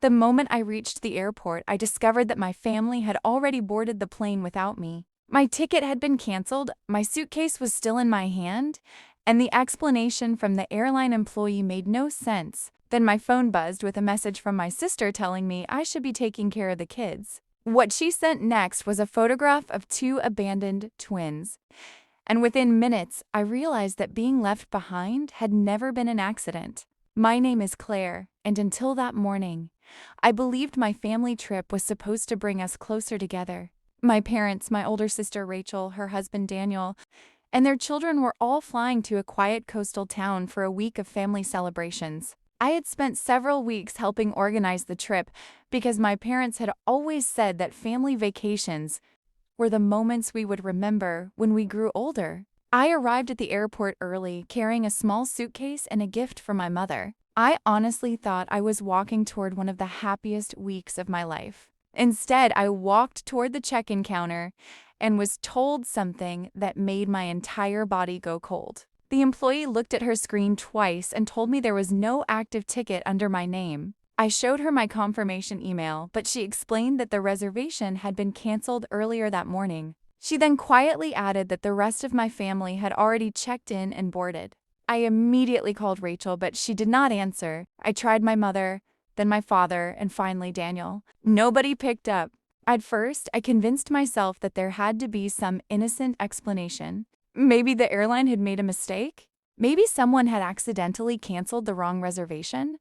The moment I reached the airport, I discovered that my family had already boarded the plane without me. My ticket had been canceled, my suitcase was still in my hand, and the explanation from the airline employee made no sense. Then my phone buzzed with a message from my sister telling me I should be taking care of the kids. What she sent next was a photograph of two abandoned twins. And within minutes, I realized that being left behind had never been an accident. My name is Claire, and until that morning, I believed my family trip was supposed to bring us closer together. My parents, my older sister Rachel, her husband Daniel, and their children were all flying to a quiet coastal town for a week of family celebrations. I had spent several weeks helping organize the trip because my parents had always said that family vacations were the moments we would remember when we grew older. I arrived at the airport early, carrying a small suitcase and a gift for my mother. I honestly thought I was walking toward one of the happiest weeks of my life. Instead, I walked toward the check-in counter and was told something that made my entire body go cold. The employee looked at her screen twice and told me there was no active ticket under my name. I showed her my confirmation email, but she explained that the reservation had been canceled earlier that morning. She then quietly added that the rest of my family had already checked in and boarded. I immediately called Rachel, but she did not answer. I tried my mother, then my father, and finally Daniel. Nobody picked up. At first, I convinced myself that there had to be some innocent explanation. Maybe the airline had made a mistake? Maybe someone had accidentally canceled the wrong reservation?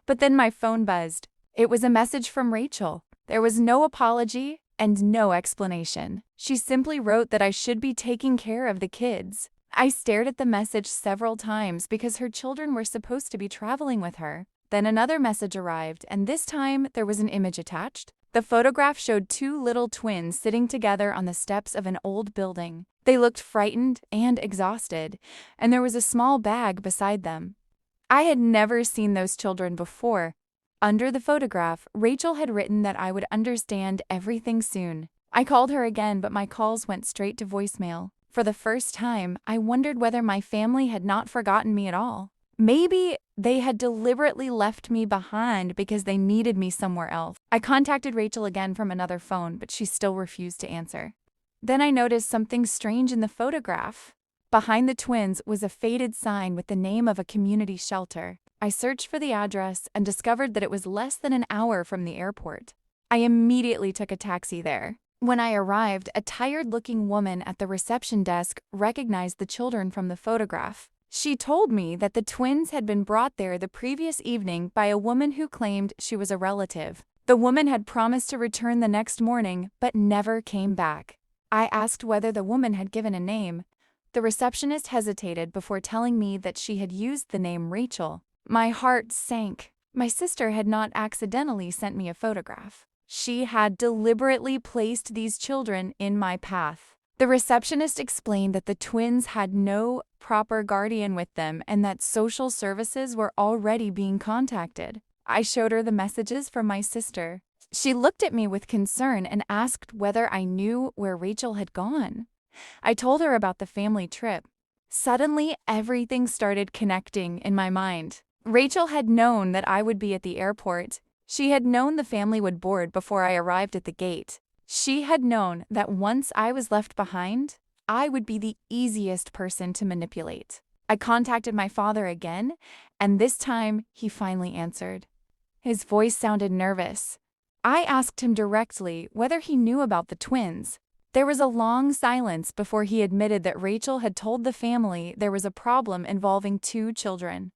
But then my phone buzzed. It was a message from Rachel. There was no apology and no explanation. She simply wrote that I should be taking care of the kids. I stared at the message several times because her children were supposed to be traveling with her. Then another message arrived, and this time there was an image attached. The photograph showed two little twins sitting together on the steps of an old building. They looked frightened and exhausted, and there was a small bag beside them. I had never seen those children before. Under the photograph, Rachel had written that I would understand everything soon. I called her again, but my calls went straight to voicemail. For the first time, I wondered whether my family had not forgotten me at all. Maybe they had deliberately left me behind because they needed me somewhere else. I contacted Rachel again from another phone, but she still refused to answer. Then I noticed something strange in the photograph. Behind the twins was a faded sign with the name of a community shelter. I searched for the address and discovered that it was less than an hour from the airport. I immediately took a taxi there. When I arrived, a tired-looking woman at the reception desk recognized the children from the photograph. She told me that the twins had been brought there the previous evening by a woman who claimed she was a relative. The woman had promised to return the next morning, but never came back. I asked whether the woman had given a name. The receptionist hesitated before telling me that she had used the name Rachel. My heart sank. My sister had not accidentally sent me a photograph. She had deliberately placed these children in my path. The receptionist explained that the twins had no proper guardian with them and that social services were already being contacted. I showed her the messages from my sister. She looked at me with concern and asked whether I knew where Rachel had gone. I told her about the family trip. Suddenly, everything started connecting in my mind. Rachel had known that I would be at the airport. She had known the family would board before I arrived at the gate. She had known that once I was left behind, I would be the easiest person to manipulate. I contacted my father again, and this time he finally answered. His voice sounded nervous. I asked him directly whether he knew about the twins. There was a long silence before he admitted that Rachel had told the family there was a problem involving two children,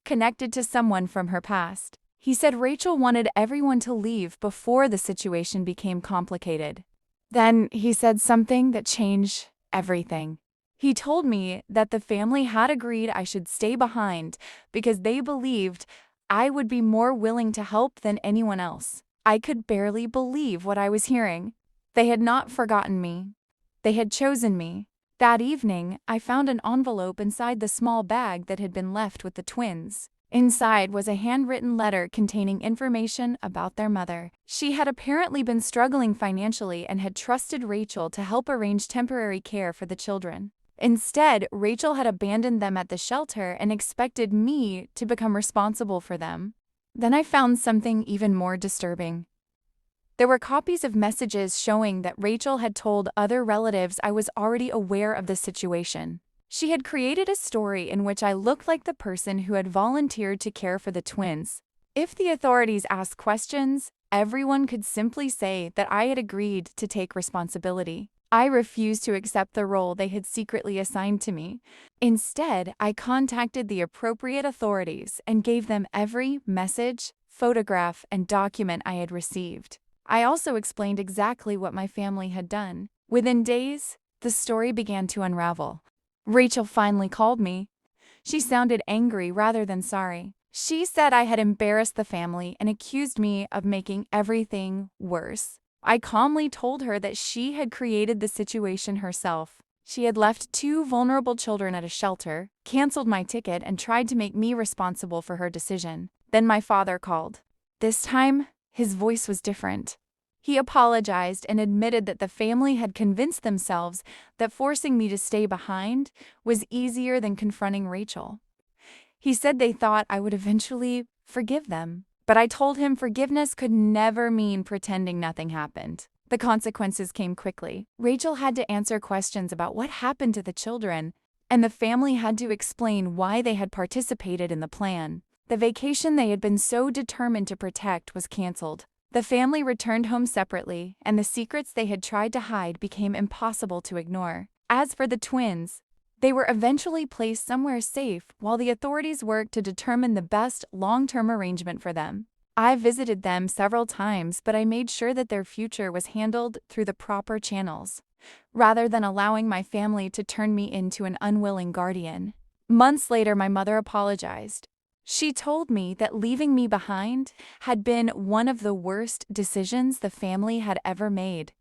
connected to someone from her past. He said Rachel wanted everyone to leave before the situation became complicated. Then he said something that changed everything. He told me that the family had agreed I should stay behind because they believed I would be more willing to help than anyone else. I could barely believe what I was hearing. They had not forgotten me. They had chosen me. That evening, I found an envelope inside the small bag that had been left with the twins. Inside was a handwritten letter containing information about their mother. She had apparently been struggling financially and had trusted Rachel to help arrange temporary care for the children. Instead, Rachel had abandoned them at the shelter and expected me to become responsible for them. Then I found something even more disturbing. There were copies of messages showing that Rachel had told other relatives I was already aware of the situation. She had created a story in which I looked like the person who had volunteered to care for the twins. If the authorities asked questions, everyone could simply say that I had agreed to take responsibility. I refused to accept the role they had secretly assigned to me. Instead, I contacted the appropriate authorities and gave them every message, photograph, and document I had received. I also explained exactly what my family had done. Within days, the story began to unravel. Rachel finally called me. She sounded angry rather than sorry. She said I had embarrassed the family and accused me of making everything worse. I calmly told her that she had created the situation herself. She had left two vulnerable children at a shelter, canceled my ticket, and tried to make me responsible for her decision. Then my father called. This time, his voice was different. He apologized and admitted that the family had convinced themselves that forcing me to stay behind was easier than confronting Rachel. He said they thought I would eventually forgive them, but I told him forgiveness could never mean pretending nothing happened. The consequences came quickly. Rachel had to answer questions about what happened to the children, and the family had to explain why they had participated in the plan. The vacation they had been so determined to protect was canceled. The family returned home separately, and the secrets they had tried to hide became impossible to ignore. As for the twins, they were eventually placed somewhere safe while the authorities worked to determine the best long-term arrangement for them. I visited them several times, but I made sure that their future was handled through the proper channels, rather than allowing my family to turn me into an unwilling guardian. Months later, my mother apologized. She told me that leaving me behind had been one of the worst decisions the family had ever made.